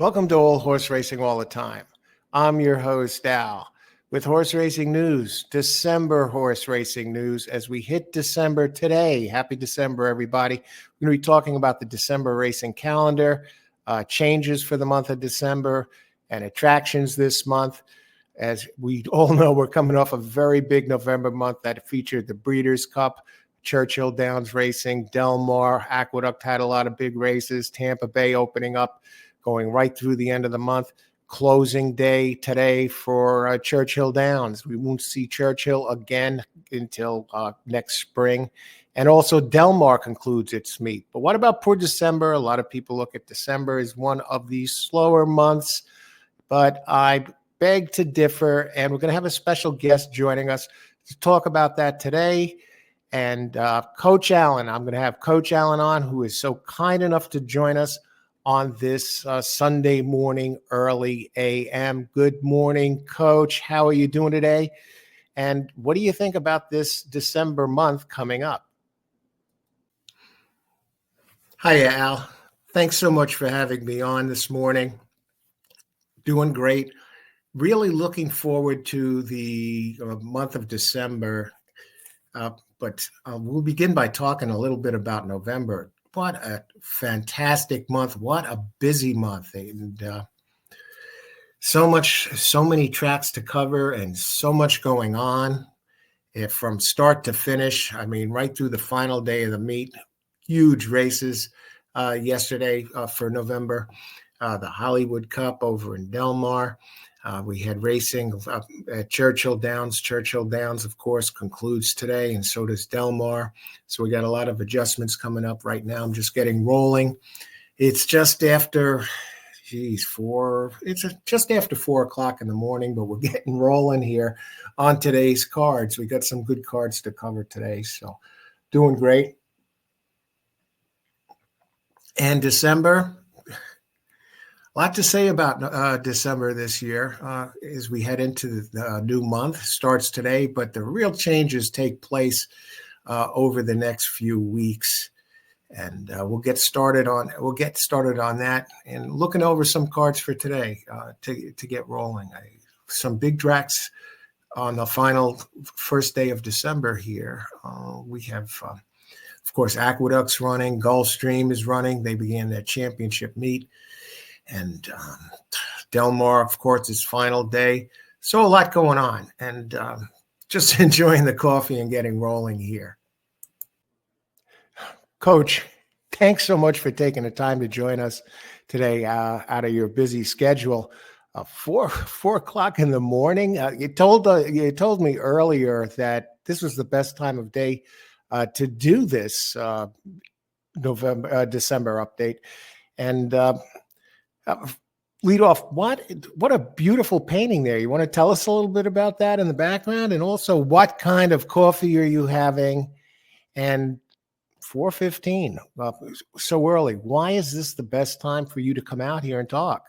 Welcome to All Horse Racing All the Time. I'm your host, Al, with horse racing news, December horse racing news. As we hit December today, happy December, everybody. We're going to be talking about the December racing calendar, changes for the month of December, and attractions this month. As we all know, we're coming off a very big November month that featured the Breeders' Cup, Churchill Downs Racing, Del Mar, Aqueduct had a lot of big races, Tampa Bay opening up, going right through the end of the month. Closing day today for Churchill Downs. We won't see Churchill again until next spring. And also Del Mar concludes its meet. But what about poor December? A lot of people look at December as one of the slower months, but I beg to differ. And we're going to have a special guest joining us to talk about that today. And Coach Allen, I'm going to have Coach Allen on, who is so kind enough to join us on this Sunday morning, early a.m. Good morning, Coach. How are you doing today? And what do you think about this December month coming up? Hi, Al. Thanks so much for having me on this morning. Doing great. Really looking forward to the month of December. But we'll begin by talking a little bit about November. What a fantastic month. What a busy month. And so many tracks to cover and so much going on from start to finish. I mean, right through the final day of the meet. Huge races yesterday for November. The Hollywood Cup over in Del Mar. We had racing at Churchill Downs. Churchill Downs, of course, concludes today, and so does Del Mar. So we got a lot of adjustments coming up right now. I'm just getting rolling. It's just after, just after 4 o'clock in the morning, but we're getting rolling here on today's cards. We got some good cards to cover today, so doing great. And December. A lot to say about December this year as we head into the new month. Starts today, but the real changes take place over the next few weeks, and we'll get started on that and looking over some cards for today to get rolling. Some big tracks on the final first day of December here. We have, of course, Aqueduct's running. Gulfstream is running. They began their championship meet. And Del Mar, of course, is final day. So a lot going on, and just enjoying the coffee and getting rolling here. Coach, thanks so much for taking the time to join us today out of your busy schedule. 4 o'clock in the morning. You told me earlier that this was the best time of day to do this December update, and lead off. What a beautiful painting there. You want to tell us a little bit about that in the background, and also what kind of coffee are you having? And 4:15, so early. Why is this the best time for you to come out here and talk?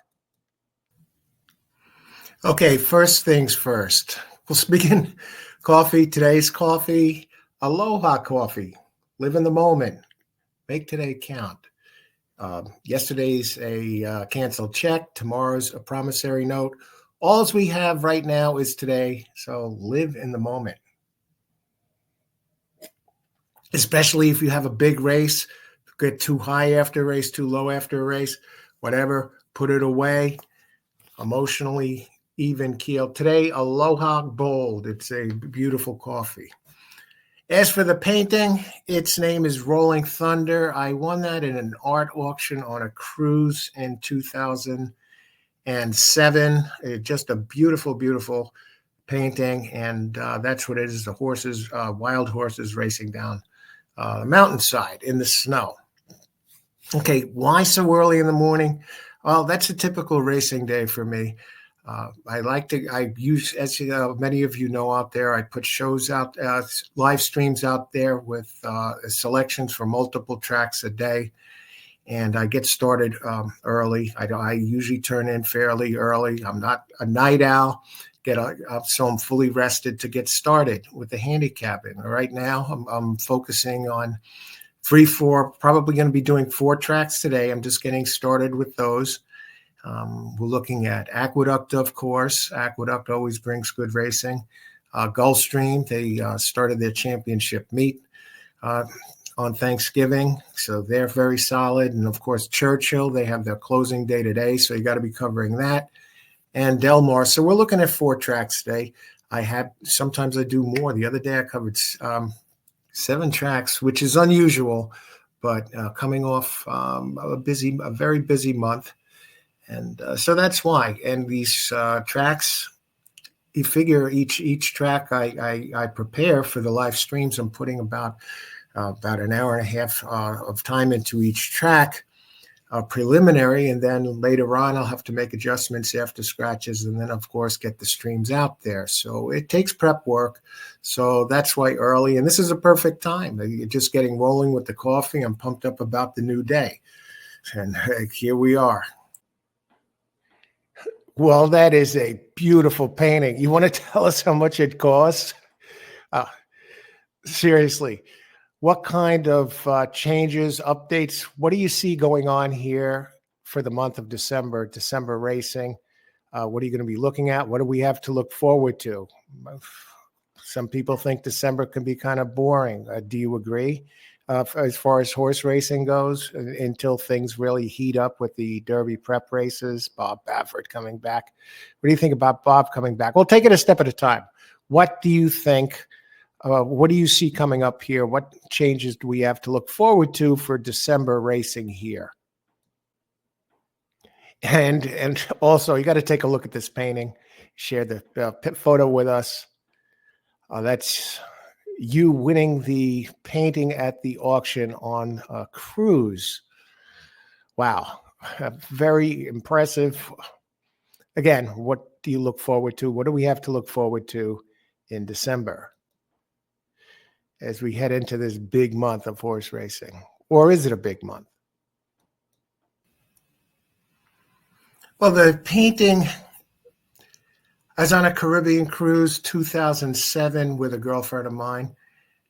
Okay, first things first. We'll begin coffee. Today's coffee, Aloha Coffee. Live in the moment. Make today count. Yesterday's a canceled check. Tomorrow's a promissory note. All we have right now is today. So live in the moment. Especially if you have a big race, get too high after a race, too low after a race, whatever, put it away. Emotionally even keel. Today, Aloha Bold. It's a beautiful coffee. As for the painting, its name is Rolling Thunder. I won that in an art auction on a cruise in 2007. Just a beautiful, beautiful painting, and that's what it is. The horses, wild horses racing down the mountainside in the snow. Okay, why so early in the morning? Well, that's a typical racing day for me. I use, as many of you know out there, I put shows out, live streams out there with selections for multiple tracks a day. And I get started early. I usually turn in fairly early. I'm not a night owl. So I'm fully rested to get started with the handicapping. Right now, I'm focusing on 3-4, probably going to be doing 4 tracks today. I'm just getting started with those. We're looking at Aqueduct, of course. Aqueduct always brings good racing. Gulfstream, they started their championship meet on Thanksgiving, so they're very solid. And of course, Churchill, they have their closing day today, so you got to be covering that. And Del Mar. So we're looking at 4 tracks today. Sometimes I do more. The other day I covered 7 tracks, which is unusual, but coming off a very busy month. And so that's why. And these tracks, you figure each track I prepare for the live streams. I'm putting about an hour and a half of time into each track, preliminary, and then later on I'll have to make adjustments after scratches, and then of course get the streams out there. So it takes prep work. So that's why early, and this is a perfect time. You're just getting rolling with the coffee. I'm pumped up about the new day, and here we are. Well, that is a beautiful painting. You want to tell us how much it costs? Seriously, what kind of changes, updates? What do you see going on here for the month of December racing? What are you going to be looking at? What do we have to look forward to? Some people think December can be kind of boring. Do you agree? As far as horse racing goes, until things really heat up with the Derby prep races, Bob Baffert coming back. What do you think about Bob coming back? We'll take it a step at a time. What do you think? What do you see coming up here? What changes do we have to look forward to for December racing here? And also, you got to take a look at this painting. Share the photo with us. That's you winning the painting at the auction on a cruise. Wow, very impressive. Again, what do you look forward to? What do we have to look forward to in December as we head into this big month of horse racing? Or is it a big month? Well, the painting, I was on a Caribbean cruise 2007 with a girlfriend of mine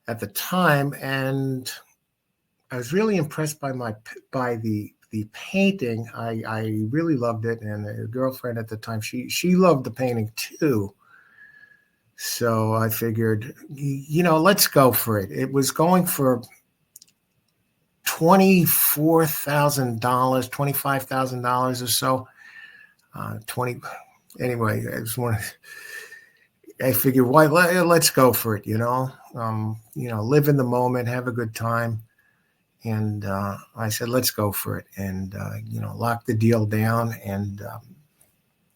at the time, and I was really impressed by the painting. I really loved it, and a girlfriend at the time, she loved the painting too. So I figured, let's go for it. It was going for $24,000, $25,000 or so. Anyway, I figured, why? Let's go for it. Live in the moment, have a good time. And I said, let's go for it, and lock the deal down. And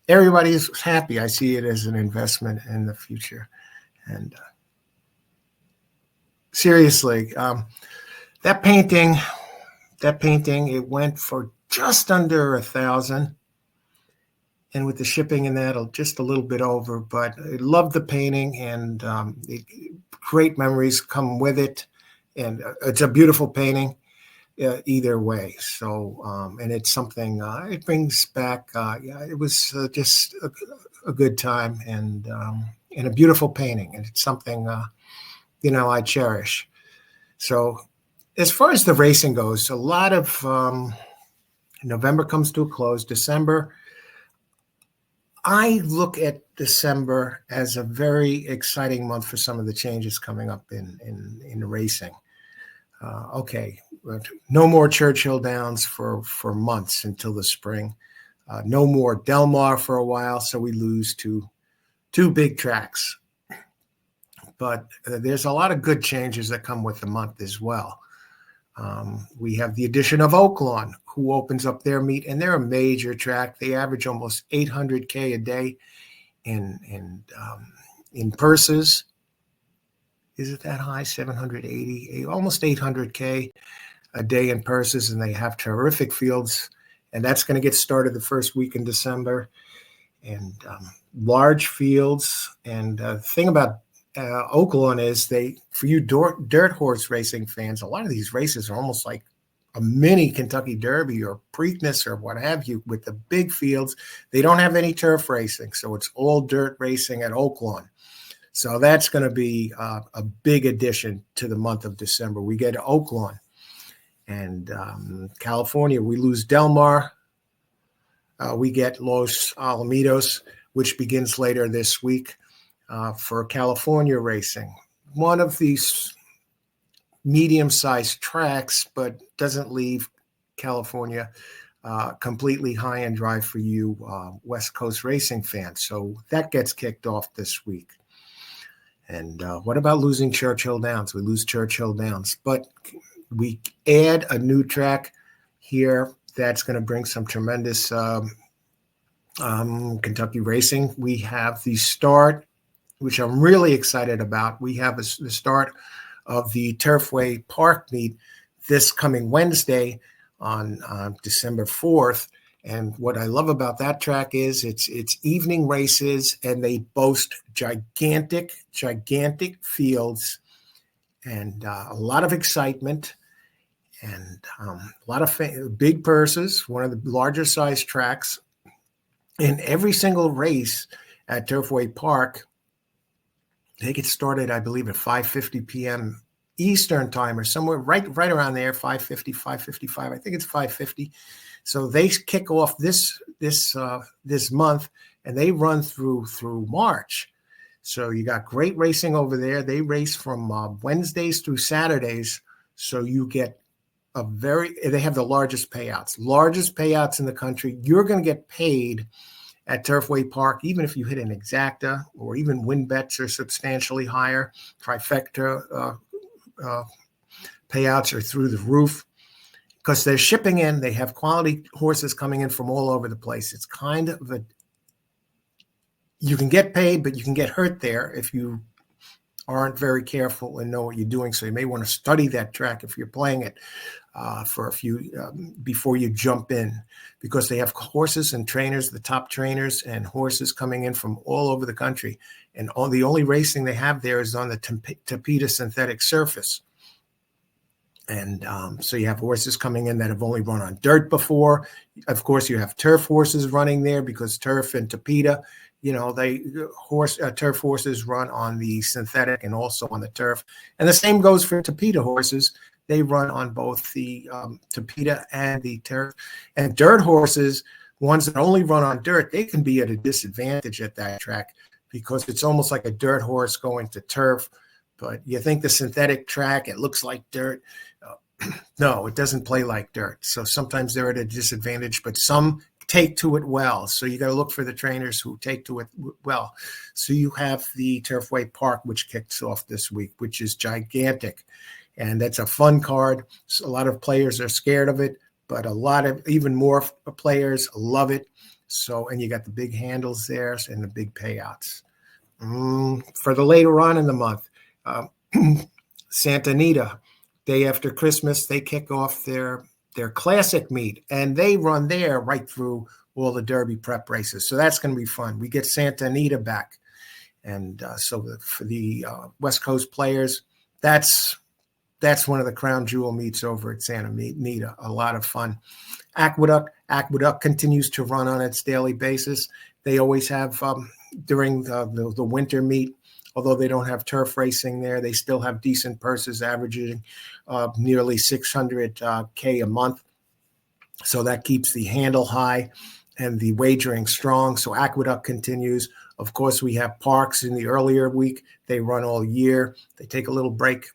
everybody is happy. I see it as an investment in the future. And seriously, that painting, it went for just under $1,000. And with the shipping and that, just a little bit over. But I love the painting, and great memories come with it. And it's a beautiful painting either way. So, and it's something, it brings back, it was just a good time, and a beautiful painting. And it's something, I cherish. So as far as the racing goes, a lot of November comes to a close. December, I look at December as a very exciting month for some of the changes coming up in racing. Okay, no more Churchill Downs for months until the spring. No more Del Mar for a while, so we lose two big tracks. But there's a lot of good changes that come with the month as well. We have the addition of Oaklawn, who opens up their meet, and they're a major track. They average almost 800K a day in purses. Is it that high? 780, almost 800K a day in purses, and they have terrific fields. And that's going to get started the first week in December. And large fields. And the thing about Oaklawn is for you dirt horse racing fans, a lot of these races are almost like a mini Kentucky Derby or Preakness or what have you, with the big fields. They don't have any turf racing, so it's all dirt racing at Oaklawn. So that's going to be a big addition to the month of December. We get Oaklawn. And California, we lose Del Mar. we get Los Alamitos, which begins later this week for California racing. One of these medium-sized tracks, but doesn't leave California completely high and dry for you West Coast racing fans. So that gets kicked off this week. And what about losing Churchill Downs? We lose Churchill Downs, but we add a new track here that's going to bring some tremendous Kentucky racing. We have the start, which I'm really excited about. We have the start of the Turfway Park meet this coming Wednesday on December 4th. And what I love about that track is it's evening races, and they boast gigantic fields and a lot of excitement and a lot of big purses, one of the larger size tracks. In every single race at Turfway Park, they get started, I believe, at 5:50 p.m. Eastern time or somewhere right around there, 5:50, 5:55. I think it's 5:50. So they kick off this month, and they run through March. So you got great racing over there. They race from Wednesdays through Saturdays. So you get they have the largest payouts in the country. You're going to get paid at Turfway Park, even if you hit an exacta or even win bets are substantially higher. Trifecta payouts are through the roof because they're shipping in. They have quality horses coming in from all over the place. It's kind of you can get paid, but you can get hurt there if you aren't very careful and know what you're doing. So you may want to study that track if you're playing it for a few before you jump in, because they have horses and trainers, the top trainers and horses coming in from all over the country. And the only racing they have there is on the Tapeta synthetic surface. And so you have horses coming in that have only run on dirt before. Of course, you have turf horses running there because turf and Tapeta, turf horses run on the synthetic and also on the turf. And the same goes for Tapeta horses. They run on both the Tapeta and the turf. And dirt horses, ones that only run on dirt, they can be at a disadvantage at that track because it's almost like a dirt horse going to turf. But you think the synthetic track, it looks like dirt. No, it doesn't play like dirt. So sometimes they're at a disadvantage, but some take to it well. So you got to look for the trainers who take to it well. So you have the Turfway Park, which kicks off this week, which is gigantic. And that's a fun card. So a lot of players are scared of it, but even more players love it. So, and you got the big handles there and the big payouts. For the later on in the month, Santa Anita, day after Christmas, they kick off their classic meet, and they run there right through all the Derby prep races. So that's going to be fun. We get Santa Anita back. And so for the West Coast players, that's one of the crown jewel meets over at Santa Anita. A lot of fun. Aqueduct continues to run on its daily basis. They always have during the winter meet, although they don't have turf racing there, they still have decent purses averaging nearly 600K a month. So that keeps the handle high and the wagering strong. So Aqueduct continues. Of course, we have Parks in the earlier week. They run all year. They take a little break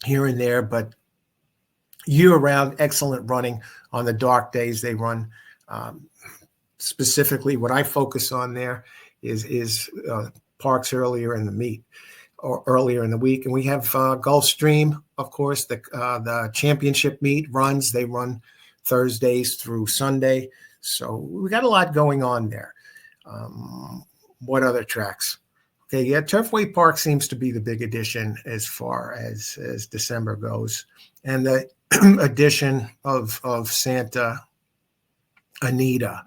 here and there, but year-round, excellent running. On the dark days, they run. Specifically, what I focus on there is Parks earlier in the meet or earlier in the week. And we have Gulfstream, of course, the championship meet runs. They run Thursdays through Sunday. So we got a lot going on there. What other tracks? Okay, yeah, Turfway Park seems to be the big addition as far as December goes. And the addition of Santa Anita.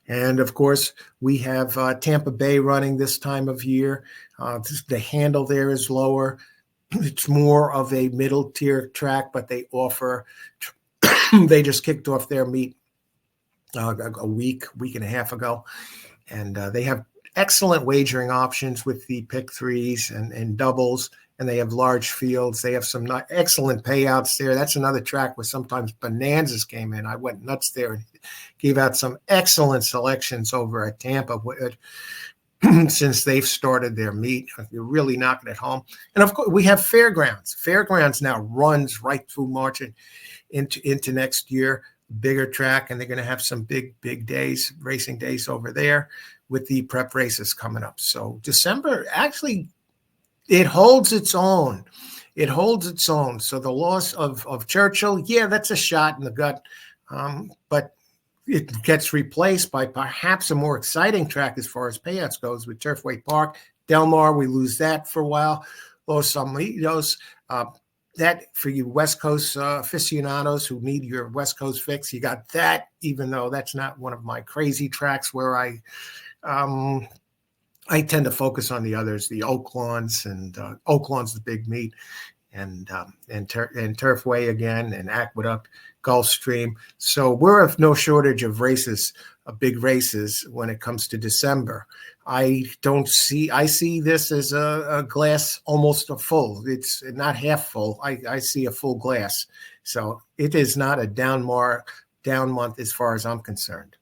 And, of course, we have Tampa Bay running this time of year. The handle there is lower. It's more of a middle-tier track, but they offer – they just kicked off their meet a week and a half ago. And they have excellent wagering options with the pick threes and doubles, and they have large fields. They have some excellent payouts there. That's another track where sometimes bonanzas came in. I went nuts there and gave out some excellent selections over at Tampa since they've started their meet. You're really knocking it home. And of course, we have Fairgrounds. Fairgrounds now runs right through March and into next year, bigger track, and they're going to have some big days, racing days over there with the prep races coming up. So December, actually, it holds its own. It holds its own. So the loss of Churchill, yeah, that's a shot in the gut. But it gets replaced by perhaps a more exciting track as far as payouts goes with Turfway Park. Del Mar, we lose that for a while. Los Alamitos, that for you West Coast aficionados who need your West Coast fix, you got that, even though that's not one of my crazy tracks where I tend to focus on the others, the Oaklawn's, and Oaklawn's the big meet, and Turfway again, and Aqueduct, Gulfstream. So we're of no shortage of races, big races when it comes to December. I see this as a glass almost a full. It's not half full. I see a full glass. So it is not a down month as far as I'm concerned.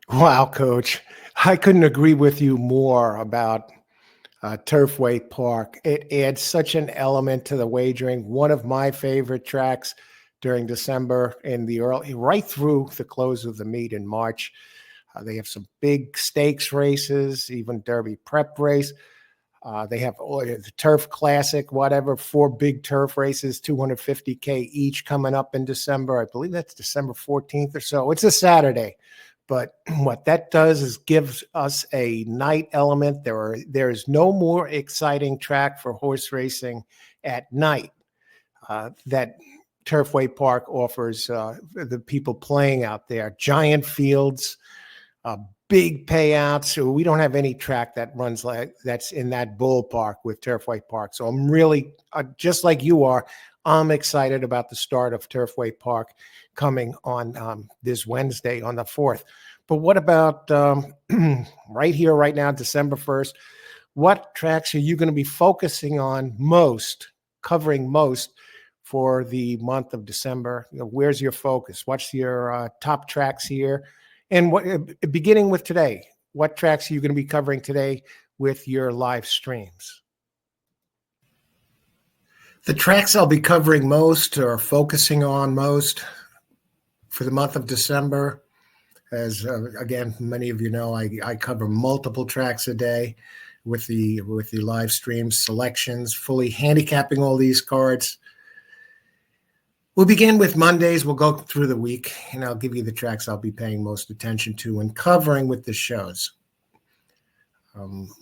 Wow, Coach. I couldn't agree with you more about Turfway Park. It adds such an element to the wagering. One of my favorite tracks during December and right through the close of the meet in March. They have some big stakes races, even Derby prep race. They have the Turf Classic, whatever, 4 big turf races, $250K each coming up in December. I believe that's December 14th or so. It's a Saturday. But what that does is gives us a night element. There is no more exciting track for horse racing at night that Turfway Park offers the people playing out there. Giant fields, big payouts. So we don't have any track that runs like that's in that ballpark with Turfway Park. So I'm really, just like you are, I'm excited about the start of Turfway Park coming on this Wednesday on the 4th. But what about right here, right now, December 1st? What tracks are you going to be focusing on most, covering most for the month of December? Where's your focus? What's your top tracks here? And beginning with today, what tracks are you going to be covering today with your live streams? The tracks I'll be covering most or focusing on most for the month of December, as again, many of you know, I cover multiple tracks a day with the live streams, selections, fully handicapping all these cards. We'll begin with Mondays. We'll go through the week, and I'll give you the tracks I'll be paying most attention to and covering with the shows.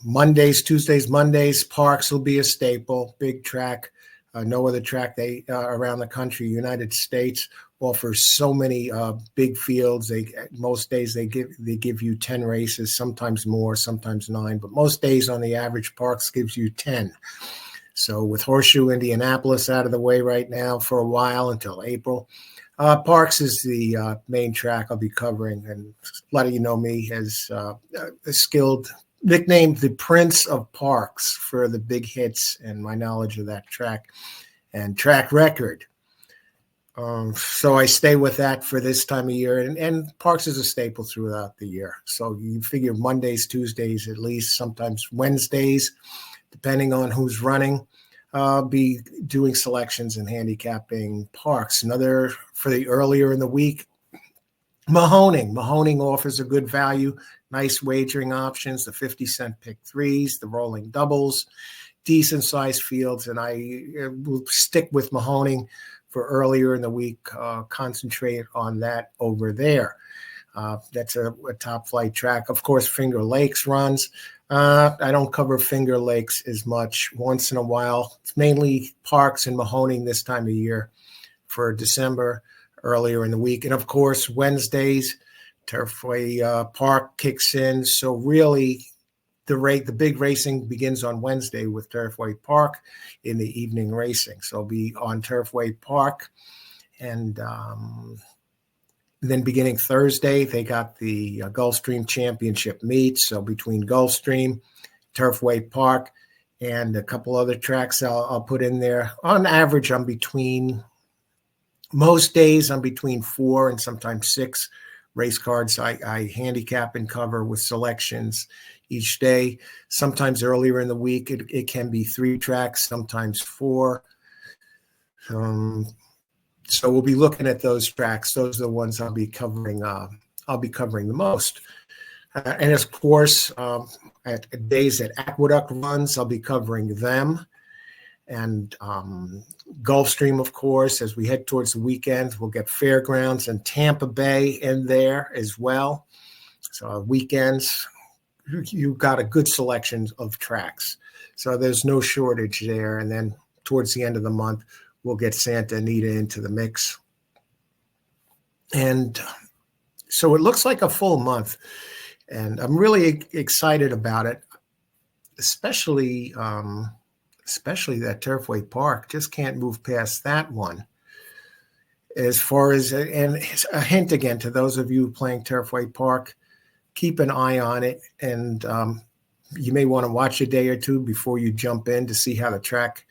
Mondays, Tuesdays, Mondays, Parks will be a staple, big track. No other track around the country, United States, offers so many big fields. Most days they give you 10 races, sometimes more, sometimes 9, but most days on the average, Parks gives you 10. So with Horseshoe Indianapolis out of the way right now for a while until April, Parks is the main track I'll be covering. And a lot of you know me as a skilled, nicknamed the Prince of Parks for the big hits and my knowledge of that track and track record. So I stay with that for this time of year, and Parks is a staple throughout the year. So you figure Mondays, Tuesdays, at least sometimes Wednesdays, depending on who's running, be doing selections and handicapping Parks. Another for the earlier in the week, Mahoning. Mahoning offers a good value, nice wagering options, the 50-cent pick threes, the rolling doubles, decent sized fields, and I will stick with Mahoning for earlier in the week, concentrate on that over there. That's a top flight track. Of course, Finger Lakes runs. I don't cover Finger Lakes as much. Once in a while, it's mainly Parks and Mahoning this time of year for December, earlier in the week. And of course, Wednesdays, Turfway Park kicks in. So really, the big racing begins on Wednesday with Turfway Park in the evening racing. So I'll be on Turfway Park. And And then beginning Thursday, they got the Gulfstream Championship meet. So between Gulfstream, Turfway Park, and a couple other tracks I'll put in there. On average, most days I'm between 4 and sometimes 6 race cards I handicap and cover with selections each day. Sometimes earlier in the week, it can be 3 tracks, sometimes 4. So we'll be looking at those tracks. Those are the ones I'll be covering. I'll be covering the most. And of course, at days that Aqueduct runs, I'll be covering them. And Gulfstream, of course, as we head towards the weekends, we'll get Fairgrounds and Tampa Bay in there as well. So weekends, you've got a good selection of tracks. So there's no shortage there. And then towards the end of the month, we'll get Santa Anita into the mix. And so it looks like a full month. And I'm really excited about it, especially that Turfway Park. Just can't move past that one. As far as, and a hint again to those of you playing Turfway Park, keep an eye on it. And you may want to watch a day or two before you jump in to see how the track,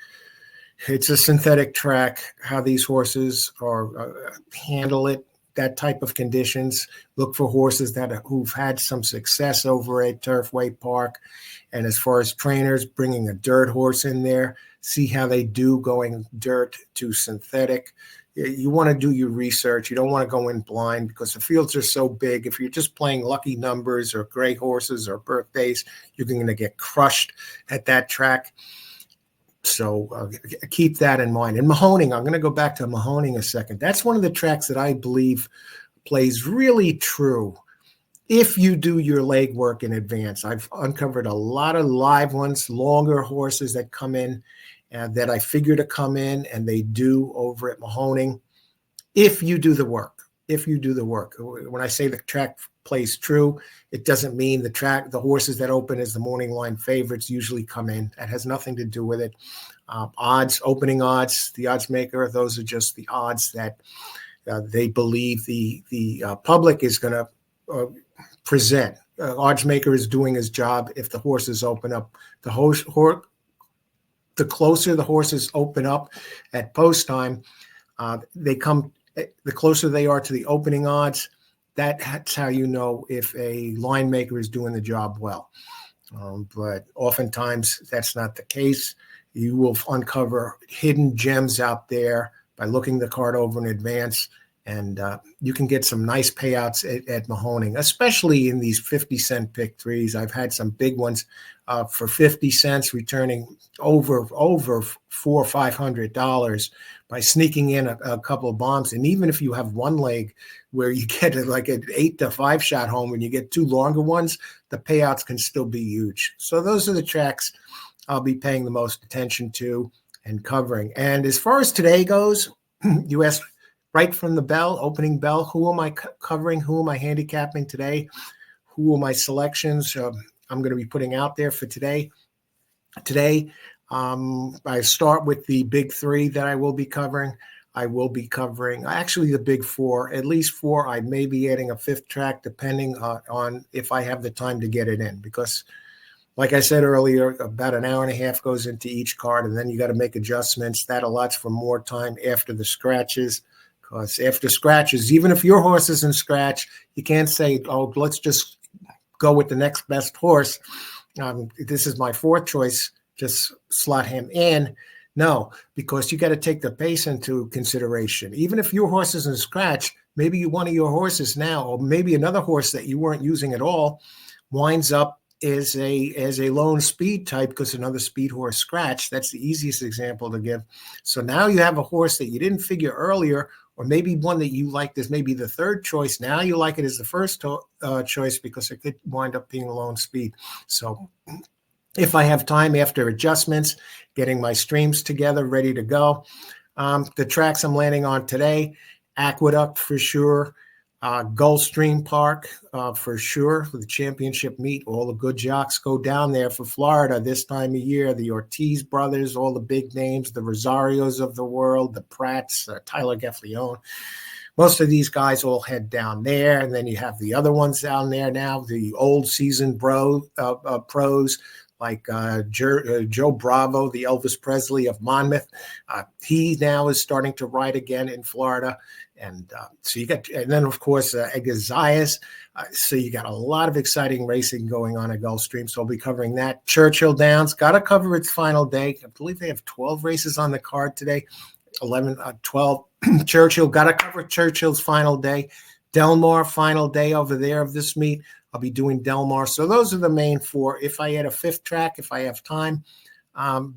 it's a synthetic track, how these horses are handle it, that type of conditions. Look for horses who've had some success over at Turfway Park. And as far as trainers, bringing a dirt horse in there, see how they do going dirt to synthetic. You want to do your research. You don't want to go in blind because the fields are so big. If you're just playing lucky numbers or gray horses or birthdays, you're going to get crushed at that track. So keep that in mind. And Mahoning, I'm going to go back to Mahoning a second. That's one of the tracks that I believe plays really true if you do your legwork in advance. I've uncovered a lot of live ones, longer horses that come in that I figure to come in, and they do over at Mahoning. If you do the work. When I say the track plays true, it doesn't mean the horses that open as the morning line favorites usually come in. That has nothing to do with it. Opening odds, the odds maker, those are just the odds that they believe the public is going to present. Odds maker is doing his job. If the horses open up, the closer the horses open up at post time, the closer they are to the opening odds, that's how you know if a line maker is doing the job well. But oftentimes that's not the case. You will uncover hidden gems out there by looking the card over in advance, and you can get some nice payouts at Mahoning, especially in these 50-cent pick threes. I've had some big ones for 50 cents returning over $400 or $500 by sneaking in a couple of bombs. And even if you have one leg where you get like an 8 to 5 shot home and you get 2 longer ones, the payouts can still be huge. So those are the tracks I'll be paying the most attention to and covering. And as far as today goes, you asked right from the bell, opening bell, who am I covering? Who am I handicapping today? Who are my selections I'm going to be putting out there for today? Today, I start with the big 3 that I will be covering. I will be covering actually the big 4, at least 4. I may be adding a 5th track depending on if I have the time to get it in, because like I said earlier, about an hour and a half goes into each card, and then you got to make adjustments. That allots for more time after the scratches, because after scratches, even if your horse is in scratch, you can't say, oh, let's just go with the next best horse. This is my 4th choice, just slot him in. No, because you got to take the pace into consideration. Even if your horse is in scratch, maybe one of your horses now, or maybe another horse that you weren't using at all, winds up as a lone speed type because another speed horse scratched. That's the easiest example to give. So now you have a horse that you didn't figure earlier, or maybe one that you liked as maybe the 3rd choice. Now you like it as the first choice because it could wind up being a lone speed. So if I have time after adjustments, getting my streams together, ready to go. The tracks I'm landing on today, Aqueduct for sure, Gulfstream Park for sure for the championship meet. All the good jocks go down there for Florida this time of year. The Ortiz brothers, all the big names, the Rosarios of the world, the Pratts, Tyler Gaffleone. most of these guys all head down there, and then you have the other ones down there now, the old seasoned pros like Joe Bravo, the Elvis Presley of Monmouth. He now is starting to ride again in Florida. And so you got, and then of course, Edgar Zayas. So you got a lot of exciting racing going on at Gulfstream. So I'll be covering that. Churchill Downs, got to cover its final day. I believe they have 12 races on the card today. 12. Churchill, got to cover Churchill's final day. Del Mar, final day over there of this meet. I'll be doing Del Mar. So those are the main four. If I add a fifth track, if I have time,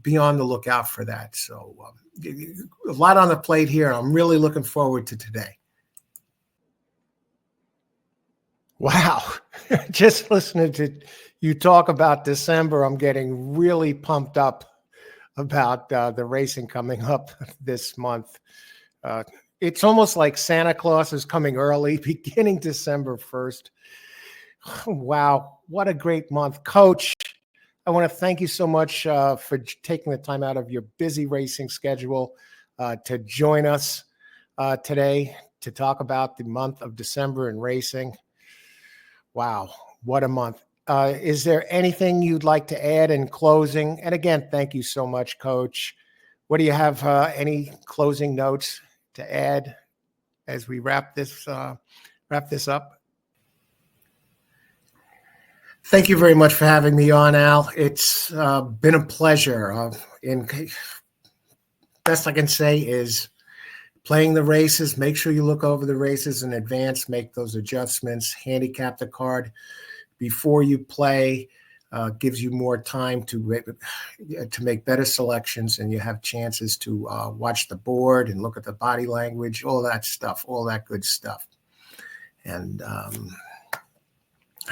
be on the lookout for that. So a lot on the plate here. I'm really looking forward to today. Wow. Just listening to you talk about December, I'm getting really pumped up about the racing coming up this month. It's almost like Santa Claus is coming early, beginning December 1st. Wow, what a great month. Coach, I want to thank you so much for taking the time out of your busy racing schedule to join us today to talk about the month of December in racing. Wow, what a month. Is there anything you'd like to add in closing? And again, thank you so much, Coach. What do you have? Any closing notes to add as we wrap this up? Thank you very much for having me on, Al. It's been a pleasure. Best I can say is playing the races. Make sure you look over the races in advance, make those adjustments, handicap the card before you play. Gives you more time to make better selections, and you have chances to watch the board and look at the body language, all that stuff, all that good stuff. And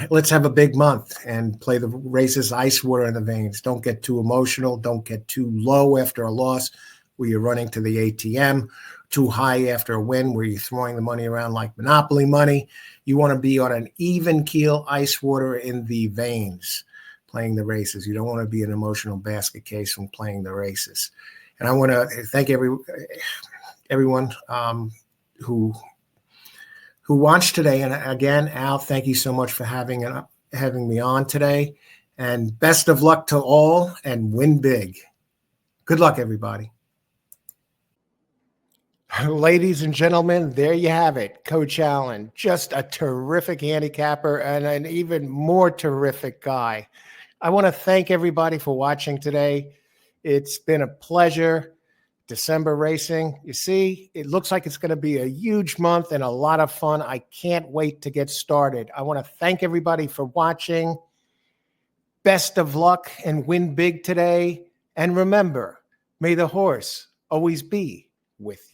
let's have a big month and play the races ice water in the veins. Don't get too emotional. Don't get too low after a loss where you're running to the ATM, too high after a win where you're throwing the money around like Monopoly money. You want to be on an even keel, ice water in the veins playing the races. You don't want to be an emotional basket case when playing the races. And I want to thank everyone who watched today. And again, Al, thank you so much for having me on today. And best of luck to all, and win big. Good luck, everybody. Ladies and gentlemen, there you have it. Coach Allen, just a terrific handicapper and an even more terrific guy. I want to thank everybody for watching today. It's been a pleasure. December racing. You see, it looks like it's going to be a huge month and a lot of fun. I can't wait to get started. I want to thank everybody for watching. Best of luck and win big today. And remember, may the horse always be with you.